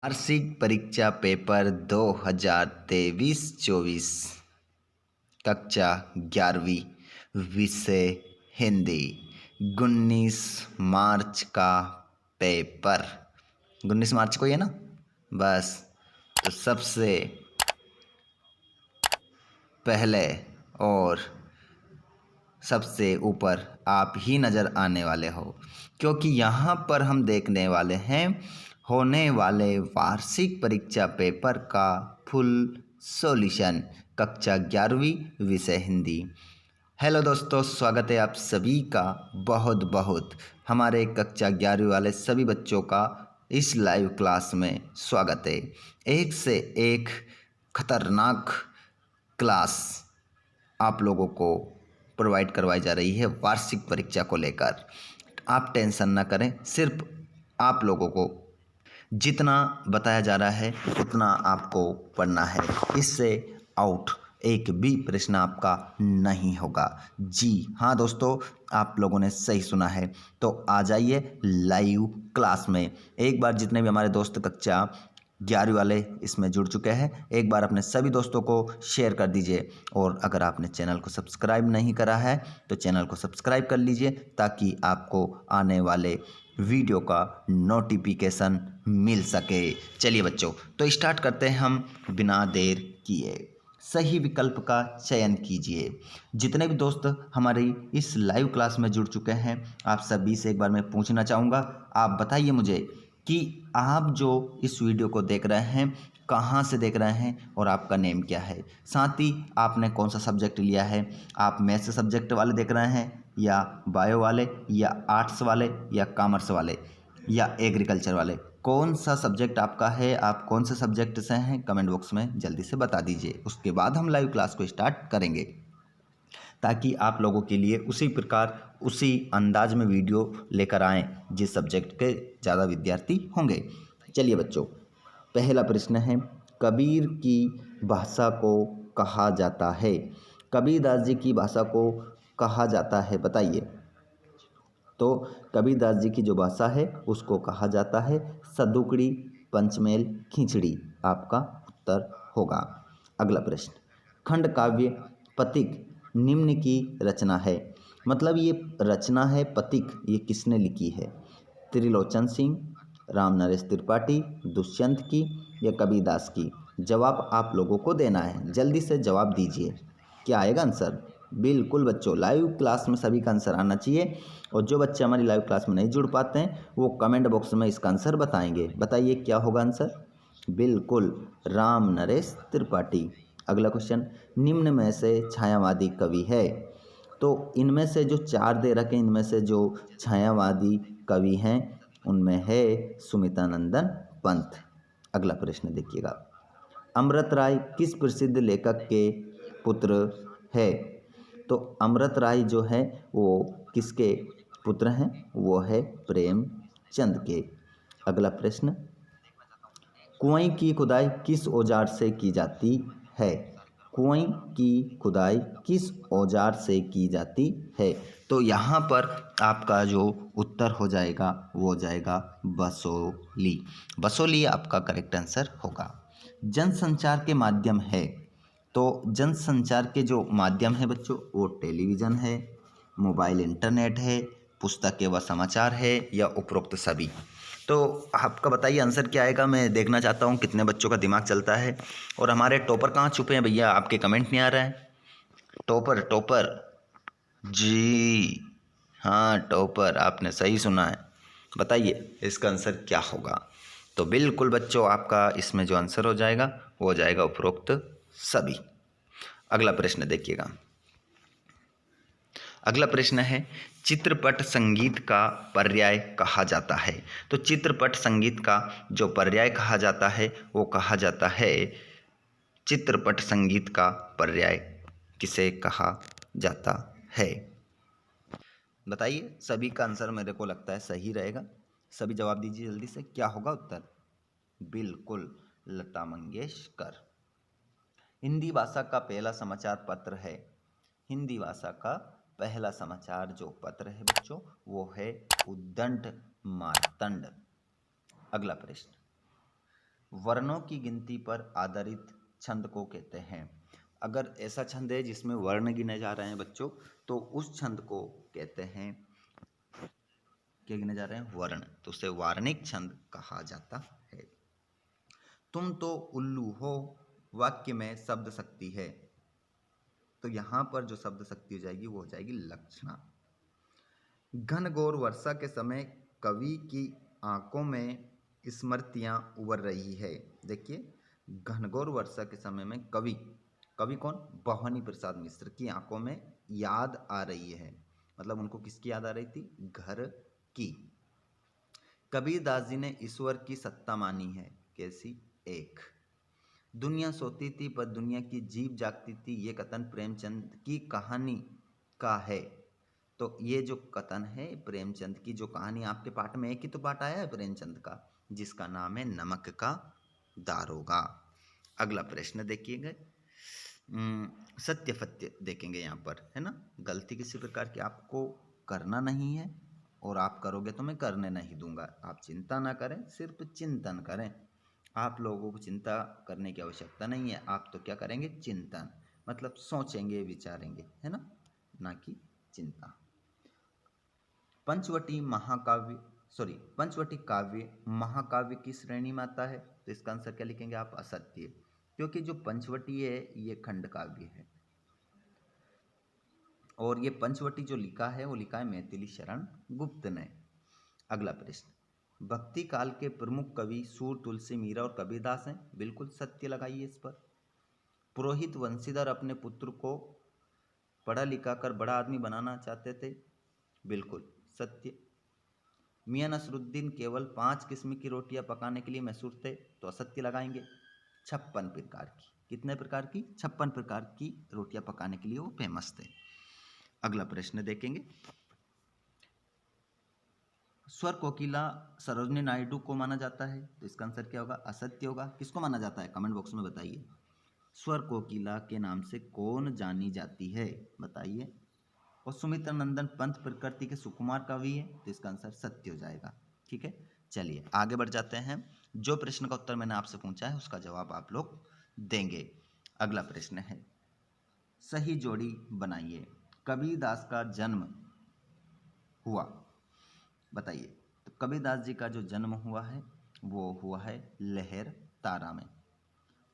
वार्षिक परीक्षा पेपर 2023-24 कक्षा 11वीं विषय हिंदी 19 मार्च का पेपर 19 मार्च को ही है ना। बस तो सबसे पहले और सबसे ऊपर आप ही नज़र आने वाले हो, क्योंकि यहाँ पर हम देखने वाले हैं होने वाले वार्षिक परीक्षा पेपर का फुल सॉल्यूशन कक्षा 11वीं विषय हिंदी। हेलो दोस्तों, स्वागत है आप सभी का बहुत बहुत हमारे कक्षा 11वीं वाले सभी बच्चों का इस लाइव क्लास में स्वागत है। एक से एक खतरनाक क्लास आप लोगों को प्रोवाइड करवाई जा रही है वार्षिक परीक्षा को लेकर। आप टेंशन ना करें, सिर्फ आप लोगों को जितना बताया जा रहा है उतना आपको पढ़ना है। इससे आउट एक भी प्रश्न आपका नहीं होगा। जी हाँ दोस्तों, आप लोगों ने सही सुना है। तो आ जाइए लाइव क्लास में। एक बार जितने भी हमारे दोस्त कक्षा 11वीं वाले इसमें जुड़ चुके हैं, एक बार अपने सभी दोस्तों को शेयर कर दीजिए। और अगर आपने चैनल को सब्सक्राइब नहीं करा है तो चैनल को सब्सक्राइब कर लीजिए, ताकि आपको आने वाले वीडियो का नोटिफिकेशन मिल सके। चलिए बच्चों, तो स्टार्ट करते हैं हम बिना देर किए। सही विकल्प का चयन कीजिए। जितने भी दोस्त हमारी इस लाइव क्लास में जुड़ चुके हैं, आप सभी से एक बार मैं पूछना चाहूँगा, आप बताइए मुझे कि आप जो इस वीडियो को देख रहे हैं कहाँ से देख रहे हैं और आपका नेम क्या है। साथ ही आपने कौन सा सब्जेक्ट लिया है, आप मैथ्स सब्जेक्ट वाले देख रहे हैं या बायो वाले या आर्ट्स वाले या कॉमर्स वाले या एग्रीकल्चर वाले, कौन सा सब्जेक्ट आपका है, आप कौन से सब्जेक्ट से हैं, कमेंट बॉक्स में जल्दी से बता दीजिए। उसके बाद हम लाइव क्लास को स्टार्ट करेंगे, ताकि आप लोगों के लिए उसी प्रकार उसी अंदाज में वीडियो लेकर आएँ जिस सब्जेक्ट के ज़्यादा विद्यार्थी होंगे। चलिए बच्चों, पहला प्रश्न है, कबीर की भाषा को कहा जाता है। कबीरदास जी की भाषा को कहा जाता है, बताइए। तो कबीरदास जी की जो भाषा है उसको कहा जाता है सदुकड़ी पंचमेल खिचड़ी, आपका उत्तर होगा। अगला प्रश्न, खंड काव्य पथिक निम्न की रचना है। मतलब ये रचना है पथिक, ये किसने लिखी है? त्रिलोचन सिंह, राम नरेश त्रिपाठी, दुष्यंत की या कबीरदास की? जवाब आप लोगों को देना है, जल्दी से जवाब दीजिए। क्या आएगा आंसर? बिल्कुल बच्चों, लाइव क्लास में सभी का आंसर आना चाहिए। और जो बच्चे हमारी लाइव क्लास में नहीं जुड़ पाते हैं वो कमेंट बॉक्स में इसका आंसर बताएंगे। बताइए क्या होगा आंसर? बिल्कुल राम नरेश त्रिपाठी। अगला क्वेश्चन, निम्न में से छायावादी कवि है। तो इनमें से जो चार दे रखे, इनमें से जो छायावादी कवि हैं उनमें है सुमित्रानंदन पंत। अगला प्रश्न देखिएगा, अमृत राय किस प्रसिद्ध लेखक के पुत्र है? तो अमृत राय जो है वो किसके पुत्र हैं? वो है प्रेमचंद के। अगला प्रश्न, कुएं की खुदाई किस औजार से की जाती है? कुएं की खुदाई किस औजार से की जाती है? तो यहाँ पर आपका जो उत्तर हो जाएगा वो हो जाएगा बसोली। बसोली आपका करेक्ट आंसर होगा। जनसंचार के माध्यम है। तो जनसंचार के जो माध्यम है बच्चों, वो टेलीविज़न है, मोबाइल इंटरनेट है, पुस्तकें व समाचार है या उपरोक्त सभी। तो आपका बताइए आंसर क्या आएगा। मैं देखना चाहता हूँ कितने बच्चों का दिमाग चलता है। और हमारे टॉपर कहाँ छुपे हैं भैया, आपके कमेंट नहीं आ रहे हैं। टॉपर टॉपर जी हाँ, टॉपर आपने सही सुना है। बताइए इसका आंसर क्या होगा। तो बिल्कुल बच्चों, आपका इसमें जो आंसर हो जाएगा वो हो जाएगा उपरोक्त सभी। अगला प्रश्न देखिएगा। अगला प्रश्न है, चित्रपट संगीत का पर्याय कहा जाता है। तो चित्रपट संगीत का जो पर्याय कहा जाता है वो कहा जाता है, चित्रपट संगीत का पर्याय किसे कहा जाता है? बताइए, सभी का आंसर मेरे को लगता है सही रहेगा। सभी जवाब दीजिए जल्दी से, क्या होगा उत्तर? बिल्कुल लता मंगेशकर। हिंदी भाषा का पहला समाचार पत्र है। हिंदी भाषा का पहला समाचार जो पत्र है बच्चों वो है उद्दंड मार्तंड। अगला प्रश्न, वर्णों की गिनती पर आधारित छंद को कहते हैं। अगर ऐसा छंद है जिसमें वर्ण गिने जा रहे हैं बच्चों, तो उस छंद को कहते हैं, क्या गिने जा रहे हैं? वर्ण। तो उसे वार्णिक छंद कहा जाता है। तुम तो उल्लू हो वाक्य में शब्द शक्ति है। तो यहां पर जो शब्द शक्ति हो जाएगी वो हो जाएगी लक्षणा। घनघोर वर्षा के समय कवि की आंखों में स्मृतियां उभर रही है। देखिए, घनघोर वर्षा के समय में कवि कौन? भवानी प्रसाद मिश्र की आंखों में याद आ रही है। मतलब उनको किसकी याद आ रही थी? घर की। कबीरदास जी ने ईश्वर की सत्ता मानी है। कैसी? एक, दुनिया सोती थी पर दुनिया की जीभ जागती थी, ये कथन प्रेमचंद की कहानी का है। तो ये जो कथन है प्रेमचंद की, जो कहानी आपके पाठ में एक ही तो पाठ आया है प्रेमचंद का, जिसका नाम है नमक का दारोगा। अगला प्रश्न देखिएगा, सत्य फत्य देखेंगे यहाँ पर, है ना। गलती किसी प्रकार की आपको करना नहीं है, और आप करोगे तो मैं करने नहीं दूंगा। आप चिंता ना करें, सिर्फ चिंतन करें। आप लोगों को चिंता करने की आवश्यकता नहीं है। आप तो क्या करेंगे? चिंतन, मतलब सोचेंगे, विचारेंगे, है ना, ना कि चिंता। पंचवटी काव्य महाकाव्य की श्रेणी में आता है। तो इसका आंसर क्या लिखेंगे आप? असत्य, क्योंकि जो पंचवटी है ये खंड काव्य है, और ये पंचवटी जो लिखा है वो लिखा है मैथिली शरण गुप्त ने। अगला प्रश्न, भक्ति काल के प्रमुख कवि सूर, तुलसी, मीरा और कबीरदास हैं। बिल्कुल सत्य लगाइए इस पर। पुरोहित वंशीधर अपने पुत्र को पढ़ा लिखा कर बड़ा आदमी बनाना चाहते थे। बिल्कुल सत्य। मियां नसरुद्दीन केवल 5 किस्म की रोटियां पकाने के लिए मशहूर थे। तो असत्य लगाएंगे। 56 प्रकार की। कितने प्रकार की? 56 प्रकार की रोटियां पकाने के लिए वो फेमस थे। अगला प्रश्न देखेंगे, स्वर कोकिला सरोजनी नायडू को माना जाता है। तो इसका आंसर क्या होगा? असत्य होगा। किसको माना जाता है? कमेंट बॉक्स में बताइए। स्वर कोकिला के नाम से कौन जानी जाती है? बताइए। और सुमित्रा नंदन पंत प्रकृति के सुकुमार कवि है। तो इसका आंसर सत्य हो जाएगा। ठीक है, चलिए आगे बढ़ जाते हैं। जो प्रश्न का उत्तर मैंने आपसे पूछा है उसका जवाब आप लोग देंगे। अगला प्रश्न है, सही जोड़ी बनाइए। कबीरदास का जन्म हुआ, बताइए। तो कबीरदास जी का जो जन्म हुआ है वो हुआ है लहर तारा में।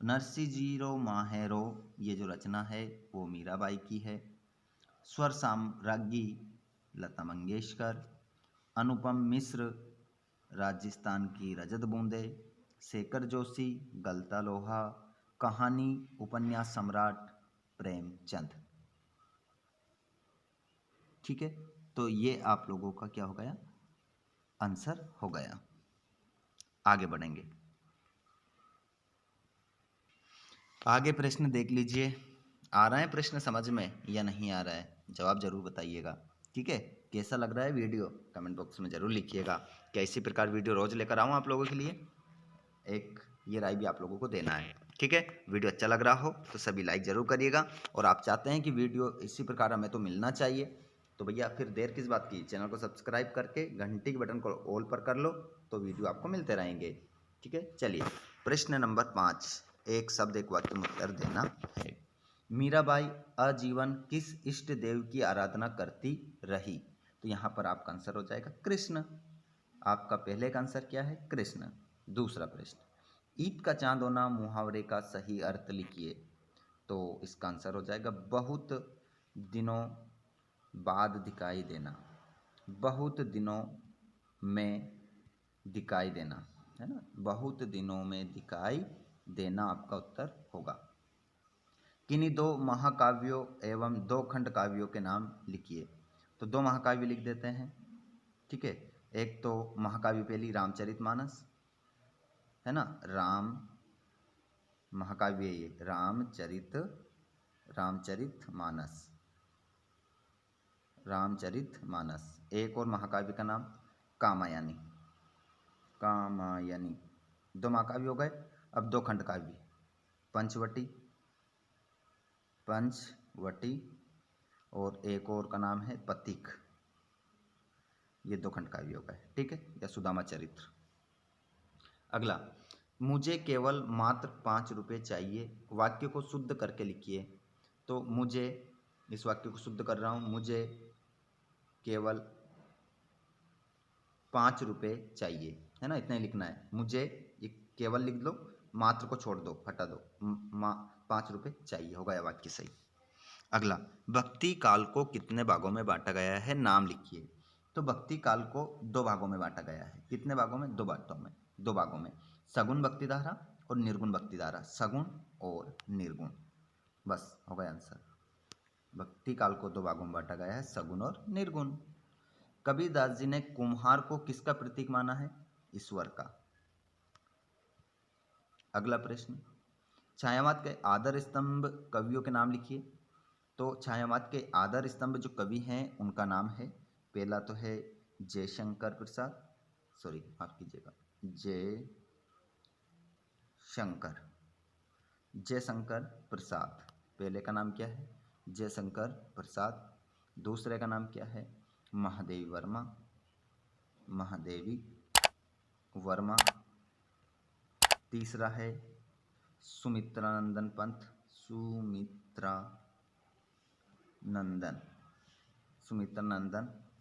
नरसी जीरो माहेरो, ये जो रचना है वो मीराबाई की है। स्वर साम्राज्ञी लता मंगेशकर। अनुपम मिश्र राजस्थान की रजत बूंदे। शेखर जोशी गलता लोहा। कहानी उपन्यास सम्राट प्रेमचंद। ठीक है, तो ये आप लोगों का क्या हो गया? आंसर हो गया। आगे बढ़ेंगे। आगे प्रश्न देख लीजिए। आ रहा है प्रश्न समझ में या नहीं आ रहा है? जवाब जरूर बताइएगा। ठीक है, कैसा लग रहा है वीडियो? कमेंट बॉक्स में ज़रूर लिखिएगा। क्या इसी प्रकार वीडियो रोज़ लेकर आऊँ आप लोगों के लिए? एक ये राय भी आप लोगों को देना है। ठीक है, वीडियो अच्छा लग रहा हो तो सभी लाइक ज़रूर करिएगा। और आप चाहते हैं कि वीडियो इसी प्रकार हमें तो मिलना चाहिए, तो भैया फिर देर किस बात की? चैनल को सब्सक्राइब करके घंटी के बटन को ऑल पर कर लो, तो वीडियो आपको मिलते रहेंगे। ठीक है, चलिए प्रश्न नंबर 5, एक शब्द एक वाक्य में उत्तर देना है। मीराबाई आजीवन किस इष्ट देव की आराधना करती रही? तो यहाँ पर आपका आंसर हो जाएगा कृष्ण। आपका पहले का आंसर क्या है? कृष्ण। दूसरा प्रश्न, ईद का चांद होना मुहावरे का सही अर्थ लिखिए। तो इसका आंसर हो जाएगा बहुत दिनों बाद दिखाई देना। बहुत दिनों में दिखाई देना, है ना। बहुत दिनों में दिखाई देना आपका उत्तर होगा। किन्हीं 2 महाकाव्यों एवं 2 खंड काव्यों के नाम लिखिए। तो 2 महाकाव्य लिख देते हैं। ठीक है, एक तो महाकाव्य पहली रामचरितमानस, है ना। राम महाकाव्य, ये रामचरित मानस। एक और महाकाव्य का नाम कामायनी। 2 महाकाव्य हो गए। अब 2 खंड काव्य, पंचवटी और एक और का नाम है पथिक। ये 2 खंड काव्य हो गए। ठीक है, या सुदामा चरित्र। अगला, मुझे केवल मात्र 5 रुपये चाहिए। वाक्य को शुद्ध करके लिखिए। तो मुझे, इस वाक्य को शुद्ध कर रहा हूँ, मुझे केवल 5 रुपये चाहिए, है ना, इतना ही लिखना है। मुझे केवल लिख दो, मात्र को छोड़ दो, हटा दो, 5 रुपये चाहिए, हो गया वाक्य सही। अगला, भक्ति काल को कितने भागों में बांटा गया है, नाम लिखिए। तो भक्ति काल को 2 भागों में बांटा गया है। कितने भागों में? 2 भागों में। सगुण भक्ति धारा और निर्गुण भक्ति धारा। सगुण और निर्गुण, बस हो गया आंसर। भक्ति काल को 2 भागों में बांटा गया है, सगुण और निर्गुण। कबीरदास जी ने कुम्हार को किसका प्रतीक माना है? ईश्वर का। अगला प्रश्न, छायावाद के आधार स्तंभ कवियों के नाम लिखिए। तो छायावाद के आधार स्तंभ जो कवि हैं उनका नाम है, पहला तो है जयशंकर प्रसाद, सॉरी माफ कीजिएगा, जयशंकर प्रसाद। पहले का नाम क्या है? जयशंकर प्रसाद। दूसरे का नाम क्या है? महादेवी वर्मा। तीसरा है सुमित्रानंदन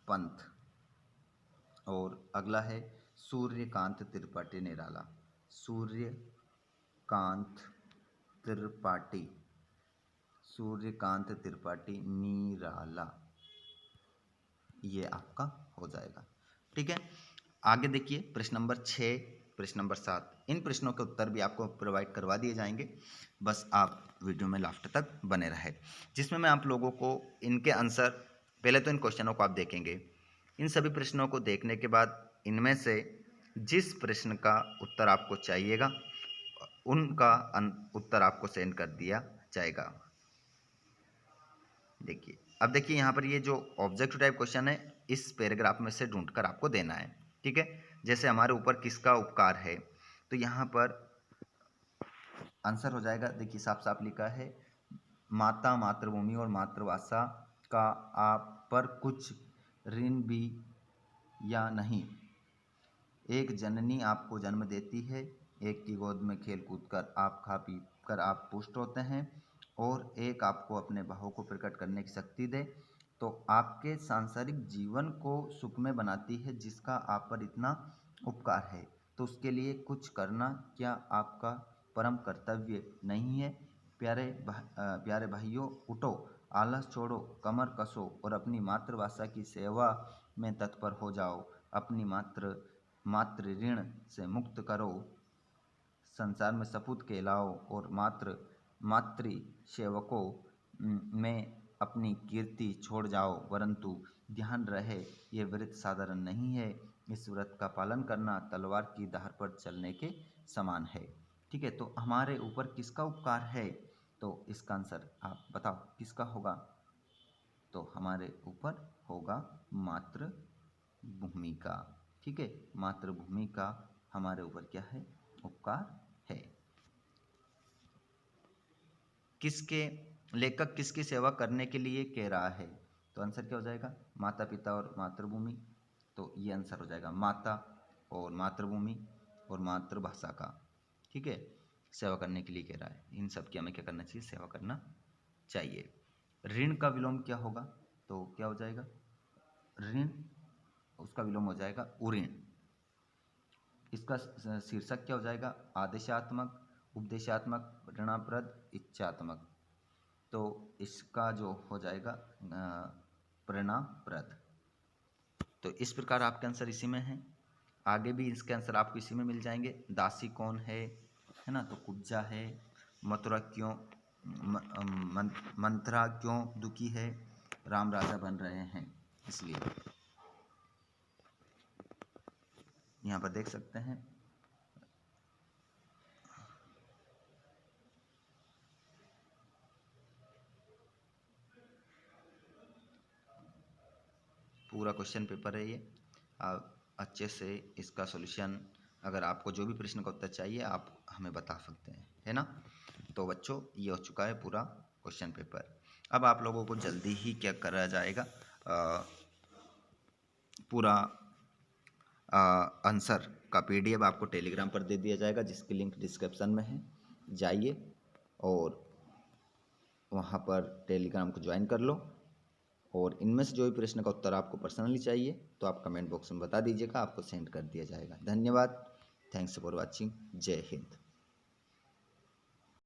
पंत। और अगला है सूर्यकांत त्रिपाठी निराला। सूर्यकांत त्रिपाठी निराला, ये आपका हो जाएगा। ठीक है, आगे देखिए प्रश्न नंबर 6, प्रश्न नंबर 7। इन प्रश्नों के उत्तर भी आपको प्रोवाइड करवा दिए जाएंगे, बस आप वीडियो में लास्ट तक बने रहे, जिसमें मैं आप लोगों को इनके आंसर, पहले तो इन क्वेश्चनों को आप देखेंगे। इन सभी प्रश्नों को देखने के बाद इनमें से जिस प्रश्न का उत्तर आपको चाहिएगा उनका उत्तर आपको सेंड कर दिया जाएगा। देखिए, अब देखिए यहाँ पर ये जो ऑब्जेक्टिव टाइप क्वेश्चन है, इस पैराग्राफ में से ढूंढकर आपको देना है। ठीक है, जैसे हमारे ऊपर किसका उपकार है, तो यहाँ पर आंसर हो जाएगा। देखिए साफ साफ लिखा है, माता, मातृभूमि और मातृभाषा का आप पर कुछ ऋण भी या नहीं। एक जननी आपको जन्म देती है, एक की गोद में खेल कूद कर आप खा पी कर आप पुष्ट होते हैं, और एक आपको अपने भाव को प्रकट करने की शक्ति दे, तो आपके सांसारिक जीवन को सुखमय बनाती है, जिसका आप पर इतना उपकार है, तो उसके लिए कुछ करना क्या आपका परम कर्तव्य नहीं है? प्यारे भाइयों, उठो, आलस छोड़ो, कमर कसो और अपनी मातृभाषा की सेवा में तत्पर हो जाओ। अपनी मातृ ऋण से मुक्त करो, संसार में सपूत कहलाओ और मातृ सेवकों में अपनी कीर्ति छोड़ जाओ। परंतु ध्यान रहे, ये व्रत साधारण नहीं है। इस व्रत का पालन करना तलवार की धार पर चलने के समान है। ठीक है, तो हमारे ऊपर किसका उपकार है? तो इसका आंसर आप बताओ किसका होगा? तो हमारे ऊपर होगा मातृभूमि का। ठीक है, मातृभूमि का हमारे ऊपर क्या है? उपकार है। लेखक किसकी सेवा करने के लिए कह रहा है? तो आंसर क्या हो जाएगा? माता पिता और मातृभूमि। तो ये आंसर हो जाएगा माता और मातृभूमि और मातृभाषा का। ठीक है, सेवा करने के लिए कह रहा है। इन सब की हमें क्या करना चाहिए? सेवा करना चाहिए। ऋण का विलोम क्या होगा? तो क्या हो जाएगा? ऋण, उसका विलोम हो जाएगा उऋण। इसका शीर्षक क्या हो जाएगा? आदेशात्मक, उपदेशात्मक, प्रेरणाप्रद, इच्छात्मक। तो इसका जो हो जाएगा प्रेरणाप्रद। तो इस प्रकार आपके आंसर इसी में हैं। आगे भी इसके आंसर आपको इसी में मिल जाएंगे। दासी कौन है ना? तो कुब्जा है। मंथरा क्यों दुखी है? राम राजा बन रहे हैं इसलिए। यहाँ पर देख सकते हैं। पूरा क्वेश्चन पेपर है ये। आप अच्छे से इसका सॉल्यूशन, अगर आपको जो भी प्रश्न का उत्तर चाहिए आप हमें बता सकते हैं, है ना। तो बच्चों, ये हो चुका है पूरा क्वेश्चन पेपर। अब आप लोगों को जल्दी ही क्या करा जाएगा, पूरा आंसर का PDF आपको टेलीग्राम पर दे दिया जाएगा, जिसकी लिंक डिस्क्रिप्शन में है। जाइए और वहाँ पर टेलीग्राम को ज्वाइन कर लो, और इनमें से जो भी प्रश्न का उत्तर आपको पर्सनली चाहिए तो आप कमेंट बॉक्स में बता दीजिएगा, आपको सेंड कर दिया जाएगा। धन्यवाद। Thanks for watching. जय हिंद।